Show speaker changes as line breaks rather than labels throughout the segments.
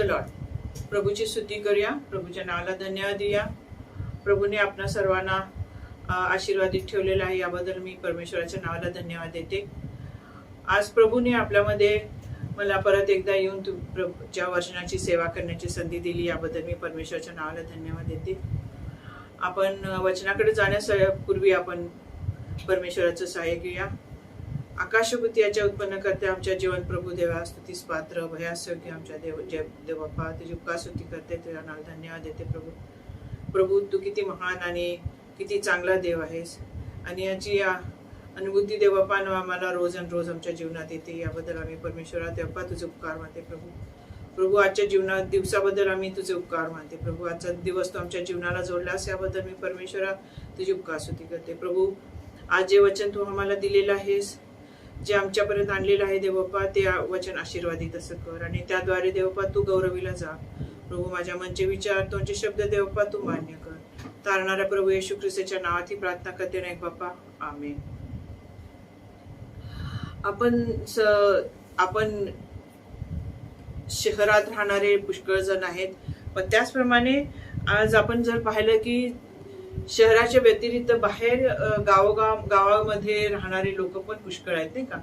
The Lord. प्रभूची स्तुती करूया, प्रभूच्या नावाला धन्यवाद देऊया. प्रभूने आपणा सर्वांना आशीर्वादित ठेवलेला आहे, याबद्दल मी परमेश्वराच्या नावाला धन्यवाद देते. आज प्रभूने आपल्यामध्ये मला परत एकदा येऊन ज्या वचनाची सेवा करण्याची संधी दिली, याबद्दल मी परमेश्वराच्या नावाला धन्यवाद देते. आपण वचनाकडे जाण्यापूर्वी आपण परमेश्वराचं सहाय्य घेऊया. आकाशभूतीयाच्या उत्पन्न करते आमच्या जीवन प्रभू देवा, स्तुतीस पात्र भयासयोग्य आमच्या देव बाप्पा, तुझी उपकार स्तुती करते, तुझ्या नावाला धन्यवाद देते. प्रभू तू किती महान आणि किती चांगला देव आहेस, आणि याची अनुभूती देव बाप्पा आम्हाला रोज आणि रोज आमच्या जीवनात येते. याबद्दल आम्ही परमेश्वरा देवप्पा तुझे उपकार मानते. प्रभू आजच्या दिवसाबद्दल आम्ही तुझे उपकार मानते. प्रभू आजचा दिवस तू आमच्या जीवनाला जोडलास, याबद्दल मी परमेश्वरा तुझी उपकार स्तुती करते. प्रभू आज जे वचन तू आम्हाला दिलेलं आहेस, जे आमच्यापर्यंत आणलेलं आहे देवप्पा, ते वचन आशीर्वादित असं कर, आणि त्याद्वारे देवप्पा तू गौरवीला जा. प्रभू माझ्या मनचे विचार तुमचे शब्द देवप्पा तू मान्य कर. तारणाऱ्या प्रभू येशू ख्रिस्ताच्या नावात ही प्रार्थना करते ना बाप्पा, आमेन. आपण शहरात राहणारे पुष्कळ जण आहेत, पण त्याचप्रमाणे आज आपण जर पाहिलं की शहराच्या व्यतिरिक्त बाहेर गावामध्ये राहणारे लोक पण पुष्कळ आहेत, नाही का.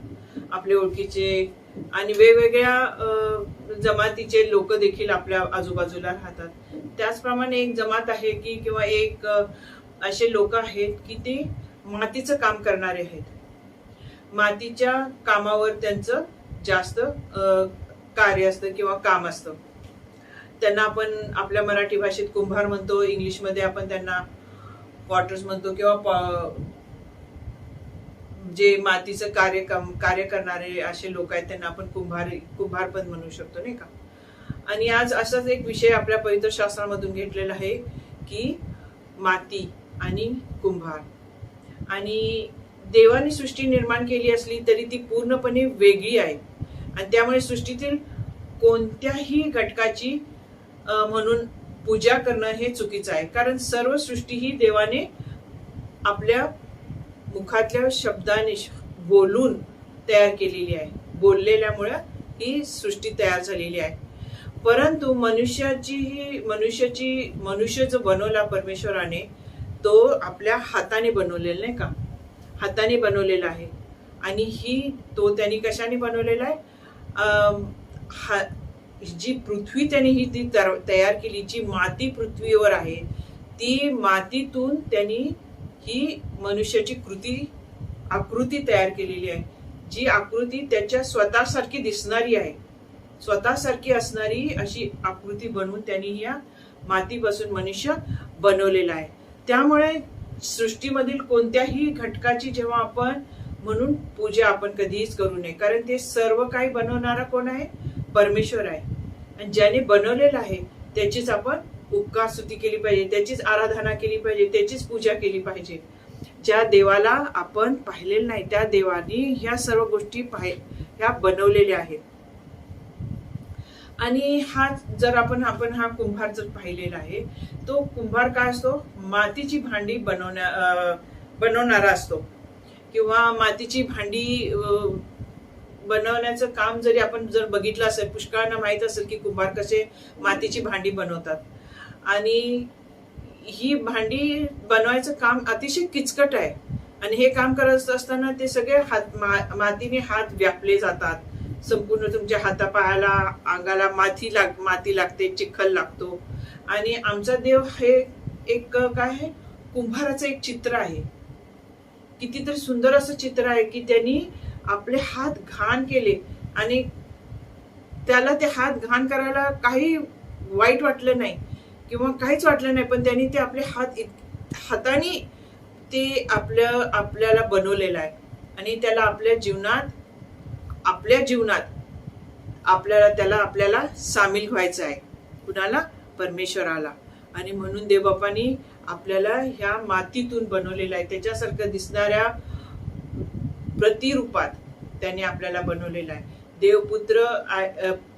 आपले ओळखीचे आणि वेगवेगळ्या जमातीचे लोक देखील आपल्या आजूबाजूला राहतात. त्याचप्रमाणे एक जमात आहे की किंवा एक असे लोक आहेत की ते मातीचं काम करणारे आहेत. मातीच्या कामावर त्यांचं जास्त कार्य असतं किंवा काम असतं. त्यांना आपण आपल्या मराठी भाषेत कुंभार म्हणतो, इंग्लिशमध्ये आपण त्यांना पॉटर्स म्हणतो, किंवा जे मातीचं कार्य करणारे असे लोक आहेत त्यांना आपण कुंभार पण म्हणू शकतो, नाही का. आणि आज असाच एक विषय आपल्या पवित्र शास्त्रामधून घेतलेला आहे की माती आणि कुंभार. आणि देवाने सृष्टी निर्माण केली असली तरी ती पूर्णपणे वेगळी आहे, आणि त्यामुळे सृष्टीतील कोणत्याही घटकाची म्हणून पूजा करणं हे चुकीचं आहे. कारण सर्व सृष्टी ही देवाने आपल्या मुखातल्या शब्दाने बोलून तयार केलेली आहे. बोललेल्यामुळे ही सृष्टी तयार झालेली आहे. परंतु मनुष्य जो बनवला परमेश्वराने, तो आपल्या हाताने बनवलेला, नाही का, हाताने बनवलेला आहे. आणि तो त्यांनी कशाने बनवलेला आहे, जी पृथ्वी त्यांनी ती तयार केली, जी माती पृथ्वीवर आहे, ती मातीतून त्यांनी ही मनुष्याची आकृती तयार केलेली आहे. जी आकृती त्याच्या स्वतःसारखी दिसणारी आहे, स्वतःसारखी असणारी अशी आकृती बनवून त्यांनी या मातीपासून मनुष्य बनवलेला आहे. त्यामुळे सृष्टीमधील कोणत्याही घटकाची जेव्हा आपण म्हणून पूजा आपण कधीच करू नये, कारण ते सर्व काही बनवणारा कोण आहे, परमेश्वर आहे. आणि ज्याने बनवलेलं आहे त्याचीच आपण उपकार स्तुती केली पाहिजे, त्याचीच आराधना केली पाहिजे, त्याचीच पूजा केली पाहिजे. ज्या देवाला आपण पाहिलेलं नाही, त्या देवाने ह्या सर्व गोष्टी ह्या बनवलेल्या आहेत. आणि आपण हा कुंभार जर पाहिलेला आहे, तो कुंभार काय असतो, मातीची भांडी बनवणारा असतो, किंवा मातीची भांडी बनवण्याचं काम जरी आपण बघितलं असेल, पुष्कळांना माहित असेल की कुंभार कसे मातीची भांडी बनवतात. आणि ही भांडी बनवायचं काम अतिशय किचकट आहे. आणि हे काम करत असताना ते सगळे मातीने हात व्यापले जातात. संपूर्ण तुमच्या हातापायाला, अंगाला माती लागते, चिखल लागतो. आणि आमचा देव हे एक काय आहे, कुंभाराचं एक चित्र आहे. कितीतरी सुंदर असं चित्र आहे की त्यांनी आपले हात घाण केले, आणि त्याला ते हात घाण करायला काही वाईट वाटलं नाही किंवा काहीच वाटलं नाही, पण त्यांनी ते आपले हाताने ते आपल्याला बनवलेलं आहे. आणि त्याला आपल्या जीवनात आपल्याला सामील व्हायचं आहे. कुणाला, परमेश्वराला. आणि म्हणून देवबापांनी आपल्याला ह्या मातीतून बनवलेलं आहे, त्याच्यासारखं दिसणाऱ्या प्रतिरूपात त्यांनी आपल्याला बनवलेलं आहे.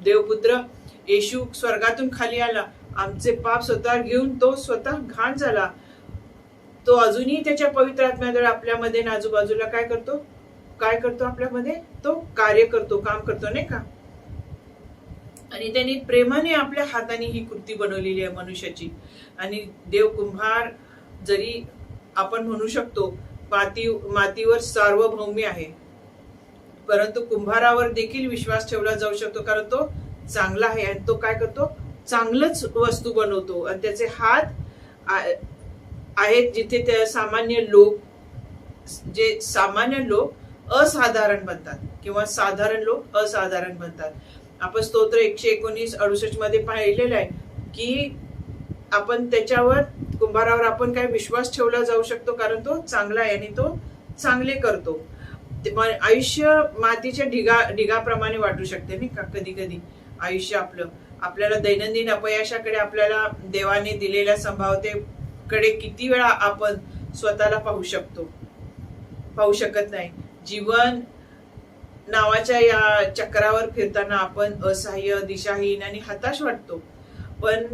देवपुत्र येशू स्वर्गातून खाली आला, आमचे पाप स्वतः घेऊन तो स्वतः घाण झाला. तो अजूनही त्याच्या पवित्र आत्म्याद्वारे आपल्यामध्ये आजूबाजूला काय करतो आपल्यामध्ये, तो काम करतो, नाही का. आणि त्यांनी प्रेमाने आपल्या हाताने ही कृती बनवलेली आहे मनुष्याची. आणि देव कुंभार जरी आपण म्हणू शकतो मातीवर सार्वभौमी आहे, परंतु कुंभारावर देखील विश्वास ठेवला जाऊ शकतो, कारण तो चांगला आहे आणि तो काय करतो, चांगलंच वस्तू बनवतो. आणि त्याचे हात आहेत जिथे ते सामान्य लोक असाधारण बनतात किंवा साधारण लोक असाधारण बनतात. आपण स्तोत्र 119:68 मध्ये पाहिलेलं आहे की आपण त्याच्यावर, कुंभारावर आपण काय विश्वास ठेवला जाऊ शकतो, कारण तो चांगला आहे आणि तो चांगले करतो. आयुष्य मातीच्या ढिगाप्रमाणे वाटू शकते नाही का. कधी कधी आयुष्य आपल्याला दैनंदिन अपयशाकडे, आपल्याला देवाने दिलेल्या संभाव्यतेकडे किती वेळा आपण स्वतःला पाहू शकत नाही. जीवन नावाच्या या चक्रावर फिरताना आपण असहाय्य, दिशाहीन आणि हताश वाटतो. पण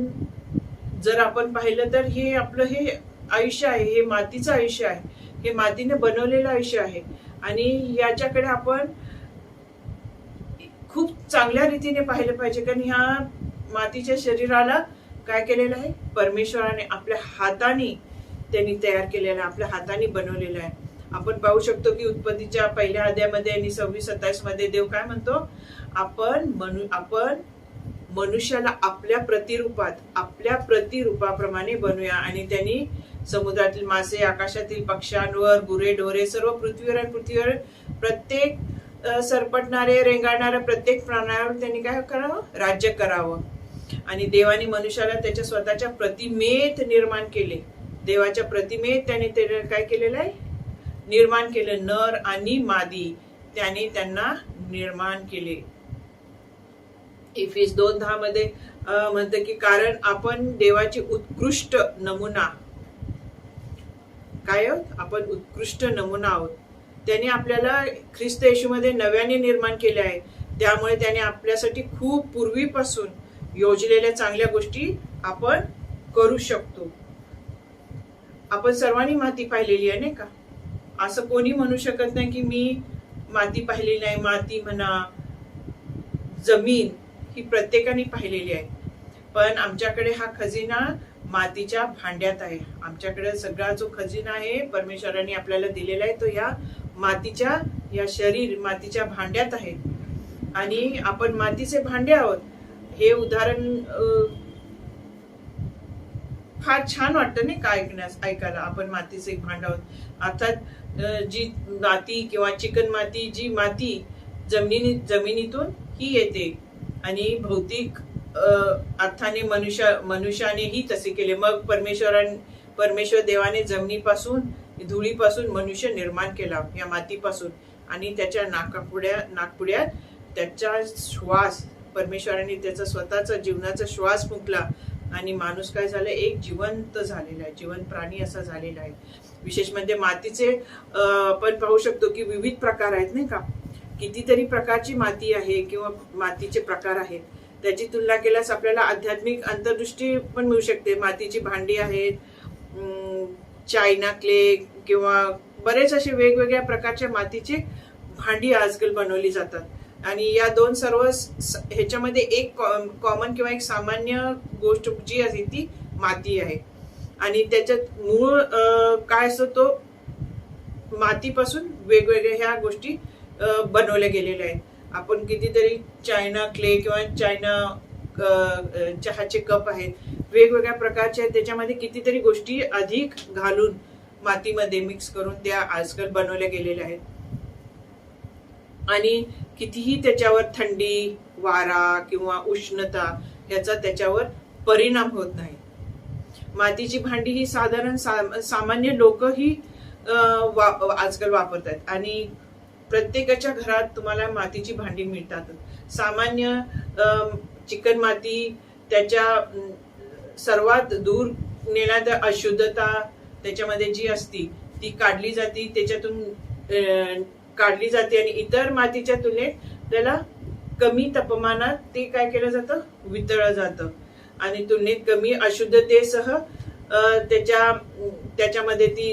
जर आपण पाहिलं तर हे आयुष्य आहे, हे मातीचं आयुष्य आहे, हे मातीने बनवलेलं आयुष्य आहे. आणि याच्याकडे आपण खूप चांगल्या रीतीने पाहिलं पाहिजे, कारण ह्या मातीच्या शरीराला काय केलेलं आहे, परमेश्वराने आपल्या हाताने त्यांनी तयार केलेलं आहे, आपल्या हाताने बनवलेलं आहे. आपण पाहू शकतो की उत्पत्तीच्या पहिल्या अध्यायामध्ये आणि 26-27 मध्ये देव काय म्हणतो, आपण मनुष्याला आपल्या प्रतिरूपाप्रमाणे बनवूया. आणि त्यांनी समुद्रातील मासे, आकाशातील पक्ष्यांवर, गुरेढोरे, सर्व पृथ्वीवर प्रत्येक सरपटणारे, रेंगाळणाऱ्या प्रत्येक प्राण्यावर त्यांनी काय करावं, राज्य करावं. आणि देवाने मनुष्याला त्याच्या स्वतःच्या प्रतिमेत निर्माण केले. देवाच्या प्रतिमेत त्याने काय केलेलं आहे, निर्माण केलं. नर आणि मादी त्याने त्यांना निर्माण केले. इफिस 2:10 मध्ये म्हणतं की कारण आपण देवाची उत्कृष्ट नमुना काय आहोत, आपण उत्कृष्ट नमुना आहोत. त्याने आपल्याला ख्रिस्त येशूमध्ये नव्याने निर्माण केले आहे. त्यामुळे त्याने आपल्यासाठी खूप पूर्वीपासून योजलेल्या चांगल्या गोष्टी आपण करू शकतो. आपण सर्वांनी माती पाहिलेली आहे नाही का. असं कोणी म्हणू शकत नाही की मी माती पाहिलेली नाही. माती म्हणा, जमीन ही प्रत्येकाने पाहिलेली आहे. पण आमच्याकडे हा खजिना मातीच्या भांड्यात आहे. आमच्याकडे सगळा जो खजिना आहे परमेश्वराने आपल्याला दिलेला आहे, तो या मातीच्या मातीच्या भांड्यात आहे. आणि आपण मातीचे भांडे आहोत. हे उदाहरण फार छान वाटतं नाही का ऐकायला. आपण मातीचे एक भांड आहोत. अर्थात जी माती किंवा चिकन माती, जी माती जमिनीतून ही येते आणि भौतिक अर्थाने मनुष्यानेही तसे केले. मग परमेश्वर देवाने जमिनीपासून, धुळीपासून मनुष्य निर्माण केला, या मातीपासून. आणि त्याच्या नाकपुड्यात त्याचा श्वास, परमेश्वराने त्याचा स्वतःचा जीवनाचा श्वास फुंकला आणि माणूस काय झाला, एक जिवंत झालेला आहे, जिवंत प्राणी असा झालेला आहे. विशेष म्हणजे मातीचे आपण पाहू शकतो की विविध प्रकार आहेत नाही का. कितीतरी प्रकारची माती आहे किंवा मातीचे प्रकार आहेत. त्याची तुलना केल्यास आपल्याला आध्यात्मिक अंतर्दृष्टी पण मिळू शकते. मातीची भांडी आहेत, चायना क्ले किंवा बरेच असे वेगवेगळ्या प्रकारच्या मातीची भांडी आजकाल बनवली जातात. आणि या दोन सर्व ह्याच्यामध्ये एक कॉमन किंवा एक सामान्य गोष्ट जी आहे ती माती आहे. आणि त्याच्यात मूळ काय असतो, तो मातीपासून वेगवेगळ्या ह्या गोष्टी बनवल्या गेलेल्या आहेत. आपण कितीतरी चायना क्ले किंवा चायना चहाचे कप आहेत, वेगवेगळ्या प्रकारचे आहेत. त्याच्यामध्ये कितीतरी गोष्टी अधिक घालून मातीमध्ये मिक्स करून त्या आजकाल बनवल्या गेलेल्या आहेत. आणि कितीही त्याच्यावर थंडी, वारा किंवा उष्णता याचा त्याच्यावर परिणाम होत नाही. मातीची भांडी ही साधारण सामान्य लोकही आजकाल वापरतात. आणि प्रत्येकाच्या घरात तुम्हाला मातीची भांडी मिळतात. सामान्य चिकन माती, त्याच्या सर्वात दूर नेण्यात अशुद्धता त्याच्यामध्ये जी असती ती काढली जाते, त्याच्यातून काढली जाते. आणि इतर मातीच्या तुलनेत त्याला कमी तापमानात ते काय केलं जातं, वितळलं जातं. आणि तुलनेत कमी अशुद्धतेसह त्याच्यामध्ये ती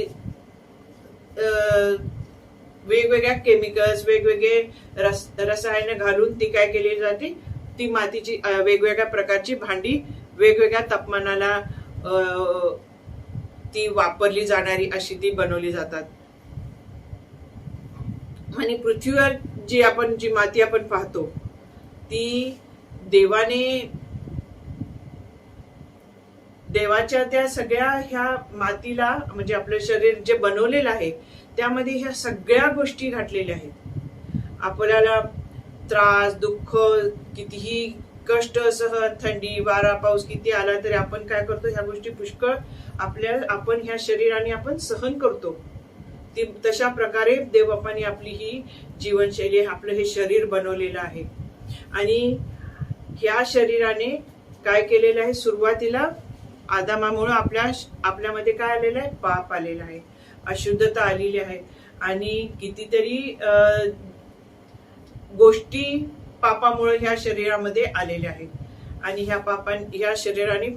वेगवेगळ्या केमिकल्स, वेगवेगळे रसायन घालून ती काय केली जाते, ती मातीची वेगवेगळ्या प्रकारची भांडी वेगवेगळ्या तापमानाला ती वापरली जाणारी अशी ती बनवली जातात. आणि पृथ्वीवर जी माती आपण पाहतो ती देवाच्या त्या सगळ्या ह्या मातीला म्हणजे आपलं शरीर जे बनवलेलं आहे त्यामध्ये ह्या सगळ्या गोष्टी घातलेल्या आहेत. आपल्याला त्रास, दुःख, कितीही कष्ट सहन, थंडी, वारा, पाऊस किती आला तरी आपण काय करतो, ह्या गोष्टी पुष्कळ आपण ह्या शरीराने आपण सहन करतो. तशा प्रकारे देवबापांनी आपली ही जीवनशैली, आपलं हे शरीर बनवलेलं आहे. आणि ह्या शरीराने काय केलेलं आहे, सुरुवातीला आदामामुळे आपल्यामध्ये काय आलेलं आहे, पाप आलेला आहे, अशुद्धता आलेली आहे. आणि कितीतरी गोष्टी पापामुळे ह्या शरीरामध्ये आलेल्या आहेत. आणि ह्या शरीराने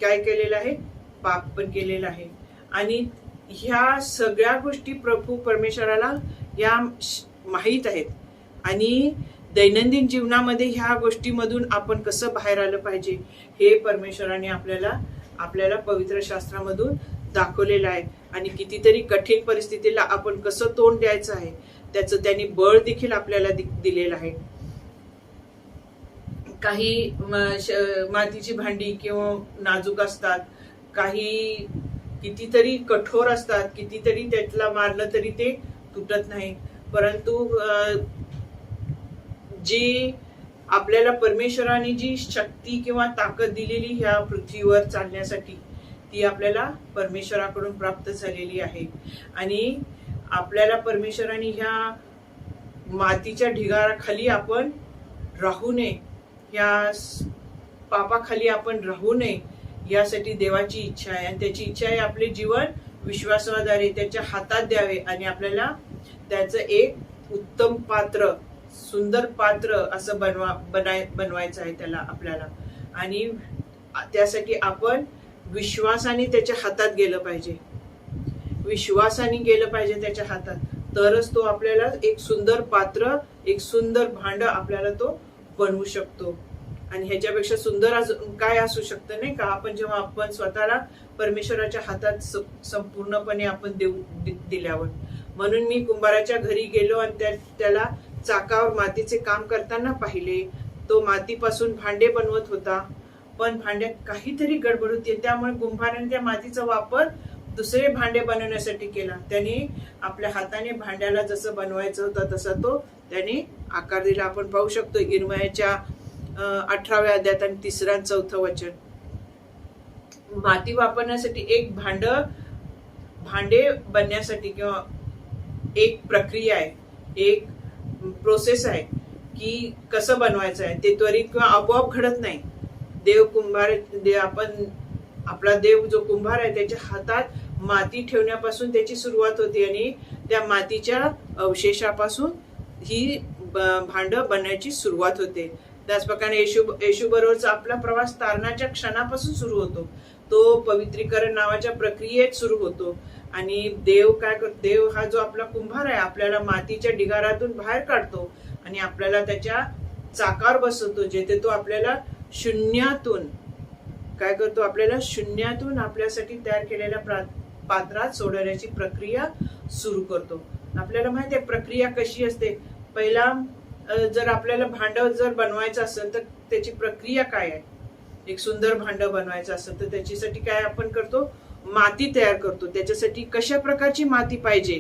काय केलेलं आहे, पाप पण केलेलं आहे. आणि ह्या सगळ्या गोष्टी प्रभू परमेश्वराला या माहीत आहेत. आणि दैनंदिन जीवनामध्ये ह्या गोष्टीमधून आपण कसं बाहेर आलं पाहिजे हे परमेश्वराने आपल्याला पवित्र शास्त्रामधून दाखवलेलं आहे. आणि कितीतरी कठीण परिस्थितीला आपण कसं तोंड द्यायचं आहे त्याचं त्यांनी बळ देखील आपल्याला दिलेलं आहे. काही मातीची भांडी किंवा नाजूक असतात, काही कितीतरी कठोर असतात, कितीतरी त्यातला मारलं तरी ते तुटत नाही. परंतु जी आपल्याला परमेश्वराने जी शक्ती किंवा ताकद दिलेली ह्या पृथ्वीवर चालण्यासाठी ती आपल्याला परमेश्वराकडून प्राप्त झालेली आहे. आणि आपल्याला परमेश्वराने ह्या मातीच्या ढिगाराखाली आपण राहू नये, ह्या पापाखाली आपण राहू नये यासाठी देवाची इच्छा आहे. आणि त्याची इच्छा आहे आपले जीवन विश्वासाद्वारे त्याच्या हातात द्यावे आणि आपल्याला त्याचं एक उत्तम पात्र, सुंदर पात्र असं बनवायचं आहे त्याला आपल्याला. आणि त्यासाठी आपण विश्वासाने त्याच्या हातात गेलं पाहिजे, विश्वासाने गेलं पाहिजे त्याच्या हातात, तरच तो आपल्याला एक सुंदर पात्र, एक सुंदर भांड आपल्याला तो बनवू शकतो. आणि ह्याच्यापेक्षा सुंदर अजून काय असू शकतं नाही का, आपण जेव्हा आपण स्वतःला परमेश्वराच्या हातात संपूर्णपणे आपण दिल्यावर. म्हणून मी कुंभाराच्या घरी गेलो आणि त्याला चाकावर मातीचे काम करताना पाहिले. तो मातीपासून भांडे बनवत होता, पण भांड्यात काहीतरी गडबड होती. त्यामुळे कुंभाराने त्या मातीचा वापर दुसरे भांडे बनवण्यासाठी केला. त्याने आपल्या हाताने भांड्याला जसं बनवायचं होतं तसा तो त्याने आकार दिला. आपण पाहू शकतो इर्मियाच्या 18व्या अध्यायात आणि 3 आणि 4 वचन. माती वापरण्यासाठी एक भांडे बनण्यासाठी किंवा एक प्रक्रिया आहे, एक प्रोसेस आहे की कसं बनवायचं आहे. ते त्वरित किंवा आपोआप घडत नाही. आपला देव जो कुंभार आहे त्याच्या हातात माती ठेवण्यापासून त्याची सुरुवात होती आणि त्या मातीच्या अवशेषापासून ही भांड बनण्याची सुरुवात होते. त्याच प्रकारे येशू बरोबरचा आपला प्रवास तारणाच्या क्षणापासून सुरू होतो. तो पवित्रीकरण नावाच्या प्रक्रियेत सुरू होतो. आणि देव काय करतो, देव हा जो आपला कुंभार आहे आपल्याला मातीच्या ढिगारातून बाहेर काढतो आणि आपल्याला त्याच्या चाकावर बसवतो, जेथे तो आपल्याला शून्यातून काय करतो, आपल्याला शून्यातून आपल्यासाठी तयार केलेल्या पात्रात सोडवण्याची प्रक्रिया सुरू करतो. आपल्याला माहिती आहे प्रक्रिया कशी असते. पहिला जर आपल्याला भांड जर बनवायचं असेल तर त्याची प्रक्रिया काय आहे. एक सुंदर भांड बनवायचं असेल तर त्याच्यासाठी काय आपण करतो, माती तयार करतो. त्याच्यासाठी कशा प्रकारची माती पाहिजे,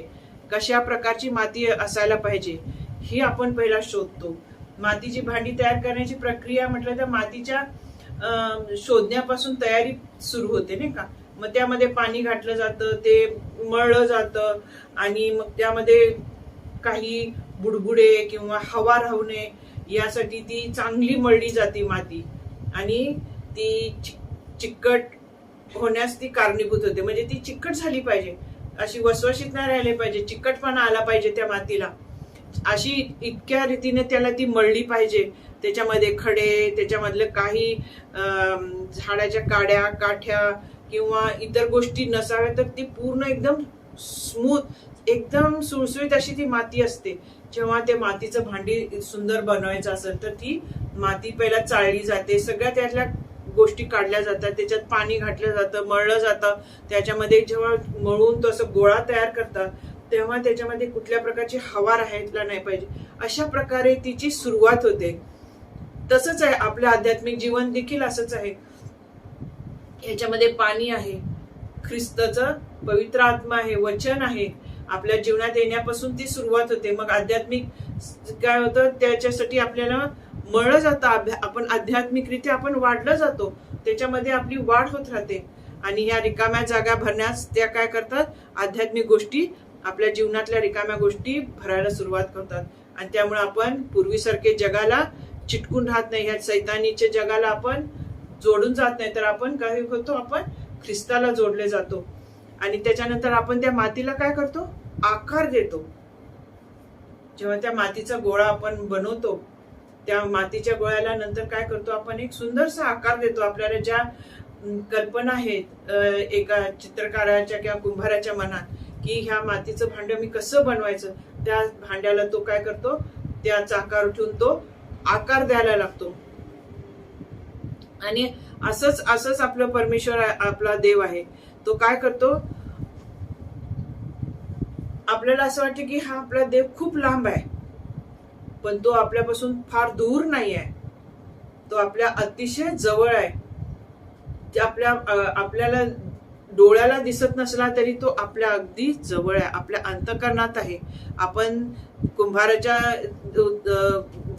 कशा प्रकारची माती असायला पाहिजे ही आपण पहिला शोधतो. मातीची भांडी तयार करण्याची प्रक्रिया म्हटलं तर मातीच्या शोधण्यापासून तयारी सुरू होते नाही का. मग त्यामध्ये पाणी घातलं जातं, ते मळलं जातं आणि मग त्यामध्ये काही बुडबुडे किंवा हवा राहू नये यासाठी ती चांगली मळली जाते माती. आणि ती चिकट होण्यास ती कारणीभूत होते. म्हणजे ती चिकट झाली पाहिजे, अशी वसवशीत नाही राहिले पाहिजे, चिकटपणा आला पाहिजे त्या मातीला. अशी इतक्या रीतीने त्याला ती मळली पाहिजे. त्याच्यामध्ये खडे, त्याच्यामधलं काही झाडाच्या काठ्या किंवा इतर गोष्टी नसाव्या, तर ती पूर्ण एकदम स्मूथ, एकदम सुळसुळीत अशी ती माती असते. जेव्हा ते मातीचं भांडी सुंदर बनवायचं असेल तर ती माती पहिला चाळली जाते, सगळ्या त्यातल्या गोष्टी काढल्या जातात, त्याच्यात पाणी घातलं जातं, मळलं जातं. त्याच्यामध्ये जेव्हा मळून तो असं गोळा तयार करतात तेव्हा त्याच्यामध्ये कुठल्या प्रकारची हवा राहायला नाही पाहिजे, अशा प्रकारे तिची सुरुवात होते. तसंच आहे आपलं आध्यात्मिक जीवन देखील असंच आहे. याच्यामध्ये पाणी आहे, ख्रिस्ताचं पवित्र आत्मा आहे, वचन आहे, आपल्या जीवनात येण्यापासून ती सुरुवात होते. मग आध्यात्मिक काय होतं, त्याच्यासाठी आपल्याला मळलं जातं, आपण आध्यात्मिकरित्या आपण वाढलं जातो, त्याच्यामध्ये आपली वाढ होत राहते. आणि ह्या रिकाम्या जागा भरण्यास त्या काय करतात, आध्यात्मिक गोष्टी, आपल्या जीवनातल्या रिकाम्या गोष्टी भरायला सुरुवात करतात. आणि त्यामुळे आपण पूर्वीसारखे जगाला चिटकून राहत नाही, ह्या सैतानीच्या जगाला आपण जोडून जात नाही, तर आपण काय होतो, आपण ख्रिस्ताला जोडले जातो. आणि त्याच्यानंतर आपण त्या मातीला काय करतो, आकार देतो. जेव्हा त्या मातीचा गोळा आपण बनवतो, त्या मातीच्या गोळ्याला नंतर काय करतो, आपण एक सुंदरसा आकार देतो. आपल्याला ज्या कल्पना आहेत एका चित्रकाराच्या किंवा कुंभाराच्या मनात की ह्या मातीचं भांड मी कसं बनवायचं, त्या भांड्याला तो काय करतो, त्या चाकावर ठेवून तो आकार द्यायला लागतो. आणि असंच आपलं परमेश्वर, आपला देव आहे, तो काय करतो, आपल्याला असं वाटतं की हा आपला देव खूप लांब आहे, पण तो आपल्यापासून फार दूर नाही आहे, तो आपल्या अतिशय जवळ आहे. आपल्याला डोळ्याला दिसत नसला तरी तो आपल्या अगदी जवळ आहे, आपल्या अंतःकरणात आहे. आपण कुंभाराच्या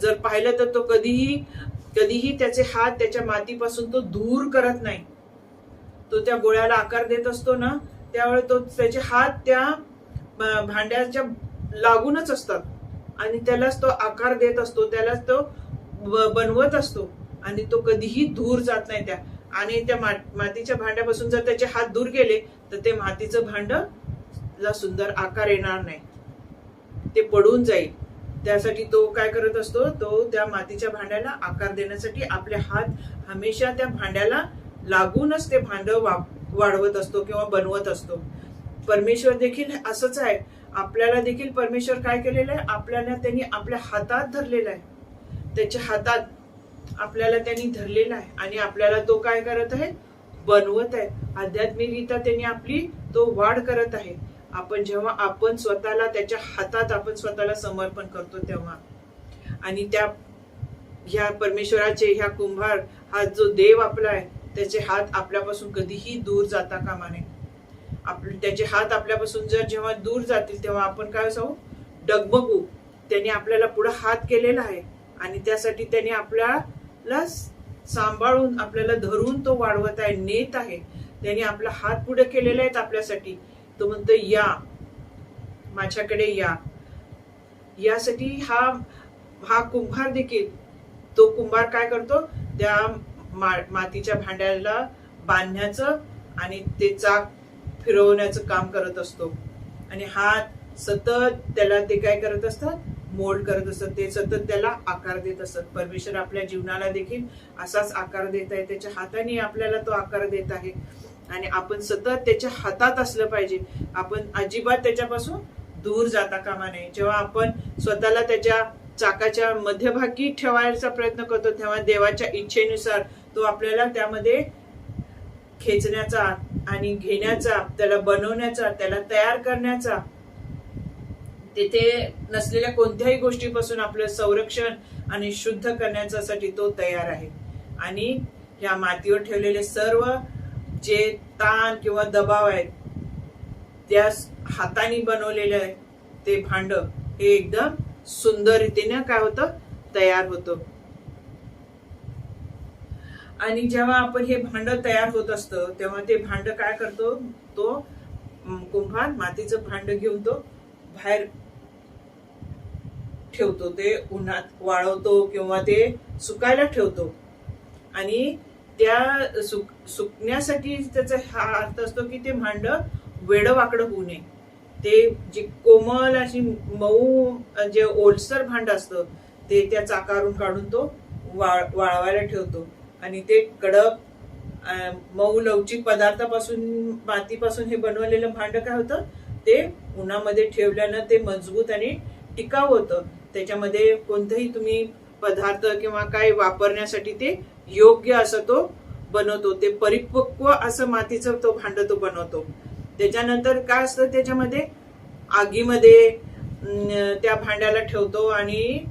जर पाहिलं तर तो कधीही त्याचे हात त्याच्या मातीपासून तो दूर करत नाही. तो त्या गोळ्याला आकार देत असतो ना, त्यावेळी तो त्याचे हात त्या भांड्याच्या लागूनच असतात आणि त्यालाच तो आकार देत असतो, त्यालाच तो बनवत असतो आणि तो कधीही दूर जात नाही त्या. आणि त्या मातीच्या भांड्यापासून जर त्याचे हात दूर गेले तर ते मातीचं भांड ला सुंदर आकार येणार नाही, ते पडून जाईल. त्यासाठी तो काय करत असतो, तो त्या मातीच्या भांड्याला आकार देण्यासाठी आपले हात हमेशा त्या भांड्याला लागूनच ते भांड वाढवत असतो किंवा बनवत असतो. परमेश्वर देखील असंच आहे. आपल्याला देखील परमेश्वर काय केलेलं आहे, आपल्याला त्यांनी आपल्या हातात धरलेलं आहे, त्याच्या हातात आपल्याला त्यांनी धरलेला आहे आणि आपल्याला तो काय करत आहे, बनवत आहे. आध्यात्मिकरित्या त्यांनी आपली तो वाढ करत आहे. जेव्हा आपण स्वतःला त्याच्या हातात आपण स्वतःला समर्पण करतो तेव्हा, आणि ह्या परमेश्वराचे, ह्या कुंभार, हा जो देव आपला आहे, त्याचे हात आपल्यापासून कधीही दूर जाता कामा नये. त्याचे हात आपल्यापासून जेव्हा दूर जातील तेव्हा आपण काय जाऊ, डगमगू. त्यांनी आपल्याला पुढे हात केलेला आहे आणि त्यासाठी त्यांनी आपल्याला सांभाळून, आपल्याला धरून तो वाढवत आहे, नेत आहे. त्यांनी आपला हात पुढे केलेला आहे आपल्यासाठी. तो म्हणतो, या माझ्याकडे या. यासाठी हा कुंभार देखील, तो कुंभार काय करतो, त्या मातीच्या भांड्याला बांधण्याचं आणि ते चाक फिरवण्याचं काम करत असतो. आणि हात सतत त्याला ते काय करत असतात, मोल्ड करत असतात, ते सतत त्याला आकार देत असतात. परमेश्वर आपल्या जीवनाला देखील असाच आकार देत आहे, त्याच्या हाताने आपल्याला तो आकार देत आहे. आणि आपण सतत त्याच्या हातात असलं पाहिजे. आपण अजिबात त्याच्यापासून दूर जाता कामा नये. जेव्हा आपण स्वतःला त्याच्या चाकाच्या मध्यभागी ठेवायचा प्रयत्न करतो तेव्हा देवाच्या इच्छेनुसार तो आपल्याला त्यामध्ये खेचण्याचा आणि घेण्याचा, त्याला बनवण्याचा, त्याला तयार करण्याचा, तेथे नसलेल्या कोणत्याही गोष्टीपासून आपलं संरक्षण आणि शुद्ध करण्यासाठी तो तयार आहे. आणि या मातीवर ठेवलेले सर्व जे ताण किंवा दबाव आहेत, त्या हाताने बनवलेले आहे ते भांड हे एकदम सुंदर रीतीने काय होतं, तयार होतं. आणि जेव्हा आपण हे भांड तयार होत असतं तेव्हा ते भांड काय करतो, तो कुंभार मातीचं भांड घेऊन तो बाहेर ठेवतो, ते उन्हात वाळवतो किंवा ते सुकायला ठेवतो. आणि त्या सुकण्यासाठी त्याचा हा अर्थ असतो की ते भांड वेडवाकडं होऊ नये. ते जे कोमल अशी मऊ जे ओलसर भांड असतं ते त्या चाकारून काढून तो वाळवायला ठेवतो. आणि ते कडक मऊ लवचिक पदार्थापासून, मातीपासून हे बनवलेलं भांड काय होतं, ते उन्हामध्ये ठेवल्यानं ते मजबूत आणि टिकाऊ होतं. त्याच्यामध्ये कोणतंही तुम्ही पदार्थ किंवा काय वापरण्यासाठी ते योग्य असं तो बनवतो. ते परिपक्व असं मातीचं तो भांड तो बनवतो. त्याच्यानंतर काय असतं त्याच्यामध्ये, आगीमध्ये त्या भांड्याला ठेवतो आणि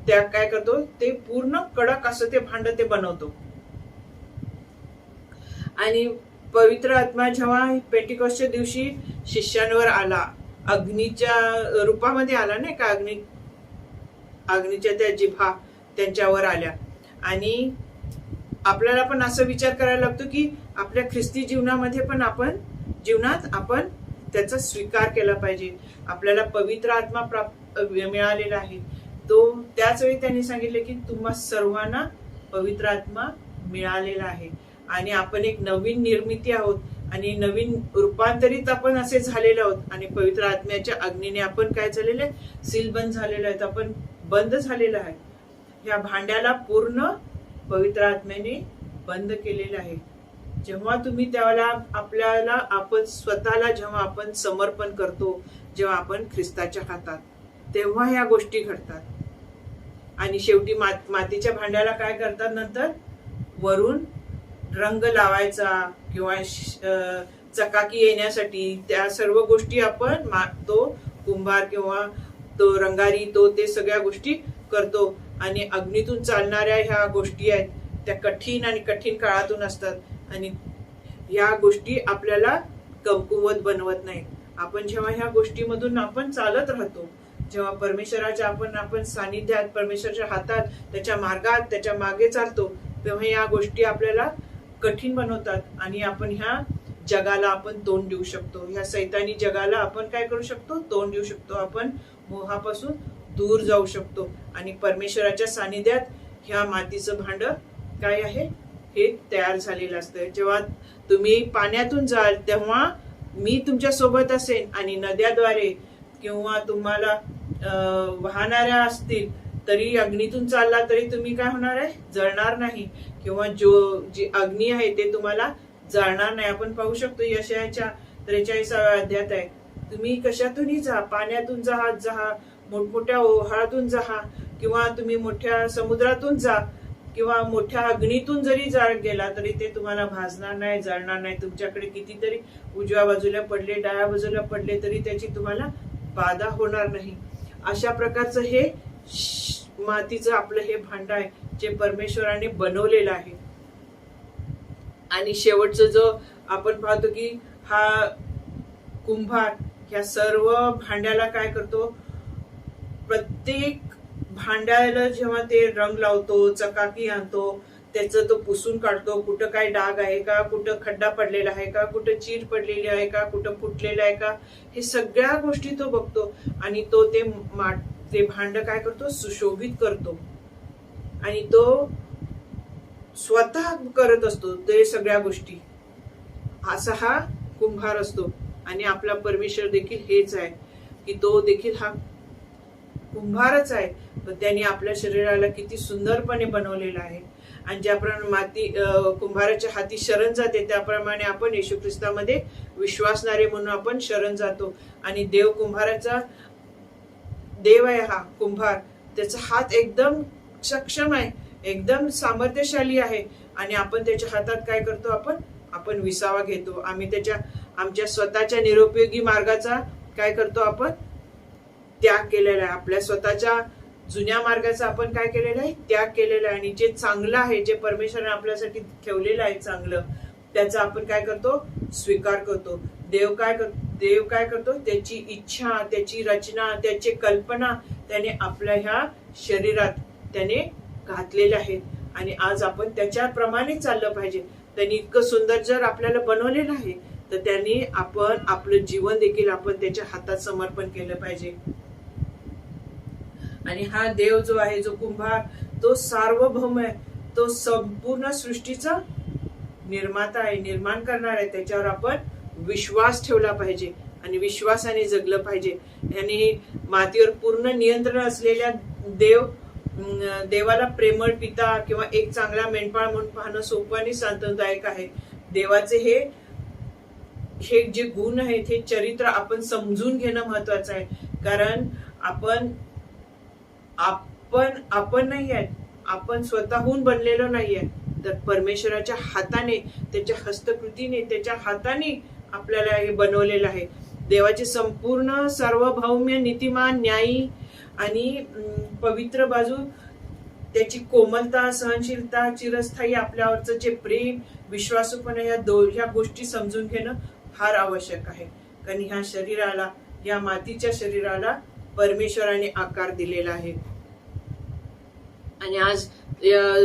त्या काय करतो, ते पूर्ण कडक असं ते भांड ते बनवतो. आणि पवित्र आत्मा जेव्हा पेंटिकॉस्टच्या दिवशी शिष्यांवर आला, अग्नीच्या रूपामध्ये आला नाही का, अग्नीच्या त्या जिभा त्यांच्यावर आल्या. आणि आपल्याला पण असं विचार करायला लागतो की आपल्या ख्रिस्ती जीवनात आपण त्याचा स्वीकार केला पाहिजे. आपल्याला पवित्र आत्मा मिळालेला आहे. तो त्याच वेळी त्यांनी सांगितले की तुम्हा सर्वांना पवित्र आत्मा मिळालेला आहे आणि आपण एक नवीन निर्मिती आहोत आणि नवीन रूपांतरित आपण असे झालेले आहोत. आणि पवित्र आत्म्याच्या अग्नीने आपण काय झालेले, सीलबंद झालेले आहेत, आपण बंद झालेलं आहे. ह्या भांड्याला पूर्ण पवित्र आत्म्याने बंद केलेलं आहे. जेव्हा तुम्ही त्याला आपण स्वतःला जेव्हा आपण समर्पण करतो, जेव्हा आपण ख्रिस्ताच्या हातात, तेव्हा ह्या गोष्टी घडतात. आणि शेवटी मातीच्या भांड्याला काय करतात, नंतर वरून रंग लावायचा किंवा चकाकी येण्यासाठी त्या सर्व गोष्टी आपण तो कुंभार किंवा तो रंगारी ते सगळ्या गोष्टी करतो. आणि अग्नीतून चालणाऱ्या ह्या गोष्टी आहेत त्या कठीण काळातून असतात. आणि या गोष्टी आपल्याला कमकुवत बनवत नाहीत. आपण जेव्हा ह्या गोष्टीमधून आपण चालत राहतो, जेव्हा परमेश्वराच्या आपण सानिध्यात, परमेश्वराच्या हातात, त्याच्या मार्गात, त्याच्या मागे चालतो, तेव्हा या गोष्टी आपल्याला कठीण बनवतात. आणि आपण ह्या जगाला आपण तोंड देऊ शकतो. ह्या सैतानी जगाला आपण काय करू शकतो, तोंड देऊ शकतो. आपण मोहापासून दूर जाऊ शकतो. आणि परमेश्वराच्या सानिध्यात ह्या मातीचं भांड काय आहे हे तयार झालेलं असतं. जेव्हा तुम्ही पाण्यातून जाल तेव्हा मी तुमच्या सोबत असेन. आणि नद्याद्वारे किंवा तुम्हाला वाहणाऱ्या असतील तरी, अग्नीतून चालला तरी तुम्ही काय होणार आहे, जळणार नाही. किंवा जी अग्नी आहे ते तुम्हाला जाळणार नाही. आपण पाहू शकतो यशायाच्या 43व्या अध्यायात आहे, तुम्ही कशातूनही जा, पाण्यातून जा, मोठमोठ्या ओहाळातून जा, किंवा तुम्ही मोठ्या समुद्रातून जा, किंवा मोठ्या अग्नीतून जरी गेला तरी ते तुम्हाला भाजणार नाही, जळणार नाही. तुमच्याकडे कितीतरी उजव्या बाजूला पडले, डाव्या बाजूला पडले तरी त्याची तुम्हाला बाधा होणार नाही. अशा प्रकारचं हे मातीचं आपलं हे भांड आहे जे परमेश्वराने बनवलेलं आहे. आणि शेवटचं जो आपण पाहतो की हा कुंभार ह्या सर्व भांड्याला काय करतो, प्रत्येक भांड्याला जेव्हा ते रंग लावतो, चकाकी आणतो, त्याचं तो पुसून काढतो. कुठं काय डाग आहे का, कुठं खड्डा पडलेला आहे का, कुठं चीर पडलेली आहे का, कुठं फुटलेलं आहे का, हे सगळ्या गोष्टी तो बघतो. आणि तो ते भांड काय करतो, सुशोभित करतो. आणि तो स्वतः करत असतो ते सगळ्या गोष्टी. असा हा कुंभार असतो. आणि आपला परमेश्वर देखील हेच आहे की तो देखील हा कुंभारच आहे, पण त्यांनी आपल्या शरीराला किती सुंदरपणे बनवलेलं आहे. आणि ज्याप्रमाणे माती कुंभाराच्या हाती शरण जाते, त्याप्रमाणे आपण येशू ख्रिस्तामध्ये विश्वासणारे म्हणून आपण शरण जातो. आणि देव आहे हा कुंभार, त्याचा हात एकदम सक्षम आहे, एकदम सामर्थ्यशाली आहे. आणि आपण त्याच्या हातात काय करतो, आपण विसावा घेतो. आम्ही आमच्या स्वतःच्या निरुपयोगी मार्गाचा काय करतो, आपण त्याग केलेला आहे. आपल्या स्वतःच्या जुन्या मार्गाचा आपण काय केलेलं आहे, त्याग केलेला आहे. आणि जे चांगलं आहे, जे परमेश्वराने आपल्यासाठी ठेवलेलं आहे चांगलं, त्याचा आपण काय करतो, स्वीकार करतो. देव काय करतो, त्याची इच्छा, त्याची रचना, त्याची कल्पना त्याने आपल्या ह्या शरीरात त्याने घातलेल्या आहेत. आणि आज आपण त्याच्याप्रमाणे चाललं पाहिजे. त्यांनी इतकं सुंदर जर आपल्याला बनवलेलं आहे, तर त्यांनी आपण आपलं जीवन देखील आपण त्याच्या हातात समर्पण केलं पाहिजे. आणि हा देव जो आहे, जो कुंभार, तो सार्वभौम आहे, तो संपूर्ण सृष्टीचा निर्माता आहे, निर्माण करणार आहे. त्याच्यावर आपण विश्वास ठेवला पाहिजे आणि विश्वासाने जगलं पाहिजे. आणि मातीवर पूर्ण नियंत्रण असलेल्या देवाला प्रेमळ पिता किंवा एक चांगला मेंढपाळ म्हणून पाहणं सोपं आणि सांत्वनदायक आहे. देवाचे हे जे गुण आहेत, हे चरित्र आपण समजून घेणं महत्वाचं आहे. कारण आपण आपण आपण नाही आहे, आपण स्वतःहून बनलेलो नाहीये, तर परमेश्वराच्या हाताने, त्याच्या हस्तकृतीने, त्याच्या हाताने आपल्याला हे बनवलेलं आहे. देवाची संपूर्ण सार्वभौम्य, नीतिमान, न्यायी आणि पवित्र बाजू, त्याची कोमलता, सहनशीलता, चिरस्थायी आपल्यावरचं जे प्रेम, विश्वासूपणा, ह्या गोष्टी समजून घेणं फार आवश्यक आहे. कारण ह्या शरीराला, या मातीच्या शरीराला परमेश्वराने आकार दिलेला आहे. आणि आज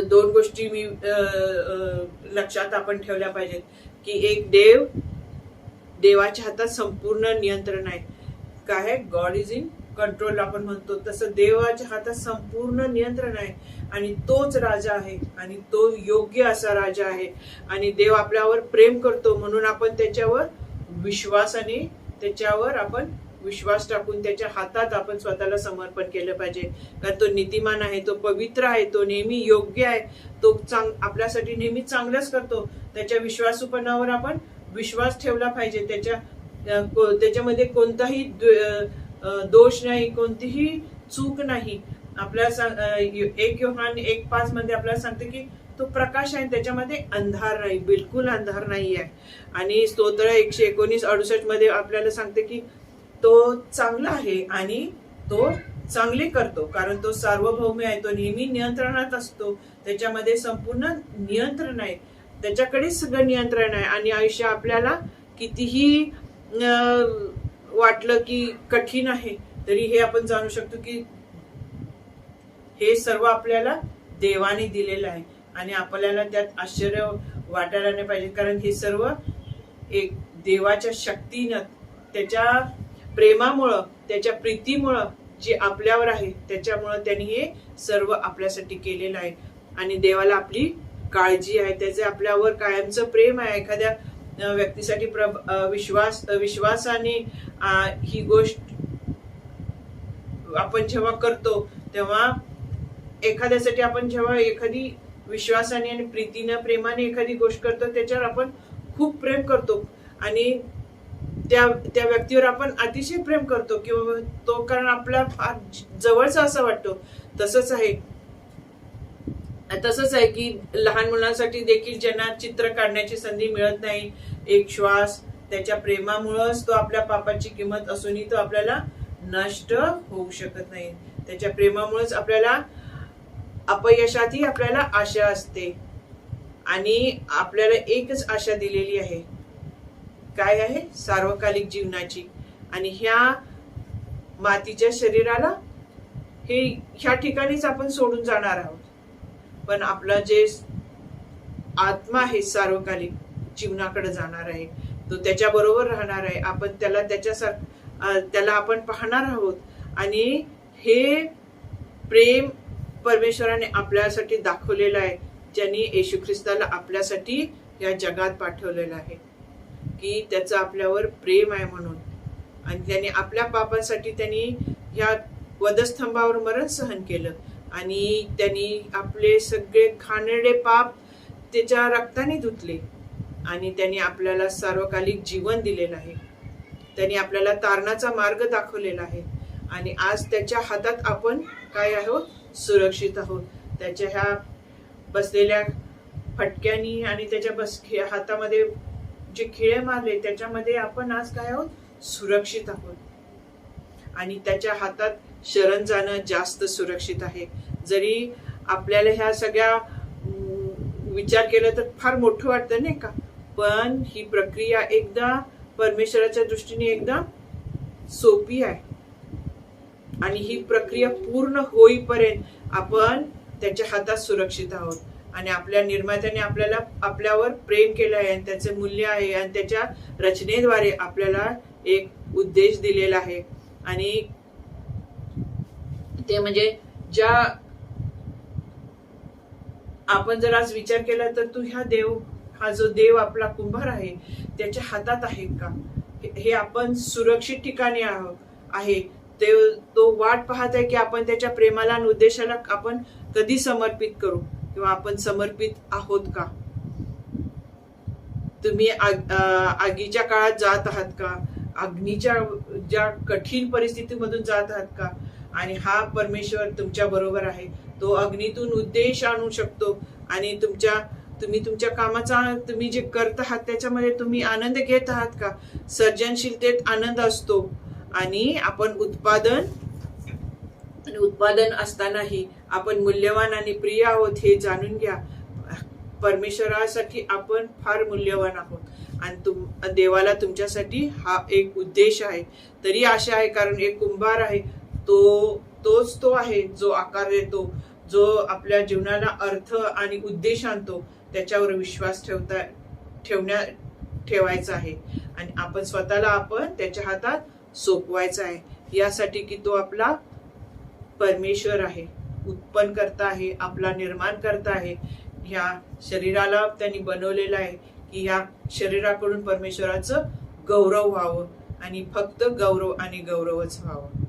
दोन गोष्टी मी लक्षात आपण ठेवल्या पाहिजेत की एक, देवाच्या हातात संपूर्ण नियंत्रण आहे. काय आहे? गॉड इज इन कंट्रोल आपण म्हणतो तसं देवाच्या हातात संपूर्ण नियंत्रण आहे. आणि तोच राजा आहे आणि तो योग्य असा राजा आहे. आणि देव आपल्यावर प्रेम करतो म्हणून आपण त्याच्यावर विश्वासाने, त्याच्यावर आपण विश्वास टाकून त्याच्या हातात आपण स्वतःला समर्पण केलं पाहिजे. कारण तो नीतिमान आहे, तो पवित्र आहे, तो नेहमी योग्य आहे, तो आपल्यासाठी नेहमी चांगलंच करतो. त्याच्या विश्वासूपणावर आपण विश्वास ठेवला पाहिजे. त्याच्यामध्ये कोणताही दोष नाही, कोणतीही चूक नाही. आपल्याला 1 योहान 1:5 मध्ये आपल्याला सांगते की तो प्रकाश आहे, त्याच्यामध्ये अंधार नाही, बिलकुल अंधार नाही आहे. आणि स्तोत्र 119:68 मध्ये आपल्याला सांगते की तो चांगला आहे आणि तो चांगले करतो, कारण तो सार्वभौम आहे, तो नेहमी नियंत्रणात असतो, त्याच्यामध्ये संपूर्ण नियंत्रण आहे, त्याच्याकडेच सगळं नियंत्रण आहे. आणि आयुष्य आपल्याला कितीही वाटलं की कठीण आहे तरी हे आपण जाणू शकतो की हे सर्व आपल्याला देवाने दिलेलं आहे. आणि आपल्याला त्यात आश्चर्य वाटायला नाही पाहिजे, कारण हे सर्व एक देवाच्या शक्तीनं, त्याच्या प्रेमामुळं, त्याच्या प्रीतीमुळं जे आपल्यावर आहे त्याच्यामुळं त्यांनी हे सर्व आपल्यासाठी केलेलं आहे. आणि देवाला आपली काळजी आहे, त्याचे आपल्यावर कायमचं प्रेम आहे. एखाद्या व्यक्तीसाठी विश्वासाने ही गोष्ट आपण जेव्हा करतो तेव्हा एखाद्यासाठी आपण जेव्हा एखादी विश्वासाने आणि प्रीतीनं, प्रेमाने एखादी गोष्ट करतो त्याच्यावर आपण खूप प्रेम करतो आणि त्या व्यक्तीवर आपण अतिशय प्रेम करतो किंवा तो कारण आपला फार जवळचा असं वाटतो. तसंच आहे की लहान मुलांसाठी देखील ज्यांना चित्र काढण्याची संधी मिळत नाही, एक श्वास, त्याच्या प्रेमामुळेच तो आपल्या पापाची किंमत असूनही तो आपल्याला नष्ट होऊ शकत नाही. त्याच्या प्रेमामुळेच आपल्याला अपयशातही आपल्याला आशा असते. आणि आपल्याला एकच आशा दिलेली आहे, काय आहे? सार्वकालिक जीवनाची. आणि ह्या मातीच्या शरीराला ह्या ठिकाणीच आपण सोडून जाणार आहोत, पण आपला जे आत्मा आहे सार्वकालिक जीवनाकडे जाणार आहे, तो त्याच्या बरोबर राहणार आहे. आपण त्याला आपण पाहणार आहोत. आणि हे प्रेम परमेश्वराने आपल्यासाठी दाखवलेलं आहे, ज्यांनी येशू ख्रिस्ताला आपल्यासाठी या जगात पाठवलेलं आहे, की त्याचं आपल्यावर प्रेम आहे म्हणून. आणि त्यांनी आपल्या पापांसाठी त्यांनी ह्या वधस्तंभावर मरण सहन केलं आणि त्यांनी आपले सगळे घाणेरडे पाप त्याच्या रक्ताने धुतले आणि त्यांनी आपल्याला सार्वकालिक जीवन दिलेलं आहे. त्यांनी आपल्याला तारणाचा मार्ग दाखवलेला आहे. आणि आज त्याच्या हातात आपण काय आहोत? सुरक्षित आहोत. त्याच्या ह्या बसलेल्या फटक्यानी आणि त्याच्या हातामध्ये जे खिळे मारले त्याच्यामध्ये आपण आज काय आहोत? सुरक्षित आहोत. आणि त्याच्या हातात शरण जाणं जास्त सुरक्षित आहे. जरी आपल्याला ह्या सगळ्या विचार केला तर फार मोठं वाटतं नाही का, पण ही प्रक्रिया एकदा परमेश्वराच्या दृष्टीने एकदम सोपी आहे. आणि ही प्रक्रिया पूर्ण होईपर्यंत आपण त्याच्या हातात सुरक्षित आहोत. आणि आपल्या निर्मात्याने आपल्यावर प्रेम केलं आहे आणि त्याचे मूल्य आहे आणि त्याच्या रचनेद्वारे आपल्याला एक उद्देश दिलेला आहे. आणि ते म्हणजे ज्या आपण जर आज विचार केला तर हा जो देव आपला कुंभार आहे त्याच्या हातात आहे का, हे आपण सुरक्षित ठिकाणी आहे. तो वाट पाहत आहे की आपण त्याच्या प्रेमाला आणि उद्देशाला आपण कधी समर्पित करू किंवा आपण समर्पित आहोत का. तुम्ही आगीच्या काळात जात आहात का, अग्नीच्या ज्या कठीण परिस्थितीमधून जात आहात का, आणि हा परमेश्वर तुमच्या बरोबर आहे. तो अग्नीतून उद्देश आणू शकतो आणि तुम्ही तुमच्या कामाचा तुम्ही जे करत आहात त्याच्यामध्ये तुम्ही आनंद घेत आहात का? सर्जनशीलतेत आनंद असतो आणि आपण उत्पादन असतानाही आपण मूल्यवान आणि प्रिय आहोत हे जाणून घ्या. परमेश्वरासाठी आपण फार मूल्यवान आहोत आणि देवाला तुमच्यासाठी हा एक उद्देश आहे. तरी आशा आहे, कारण एक कुंभार आहे, तोच तो आहे जो आकार देतो, जो आपल्या जीवनाला अर्थ आणि उद्देश आणतो. त्याच्यावर विश्वास ठेवायचा आहे आणि आपण स्वतःला त्याच्या हातात सोपवायचं आहे, यासाठी की तो आपला परमेश्वर आहे, उत्पन्न करता आहे, आपला निर्माण करता आहे. ह्या शरीराला त्यांनी बनवलेलं आहे की ह्या शरीराकडून परमेश्वराचं गौरव व्हावं आणि फक्त गौरव आणि गौरवच व्हावं.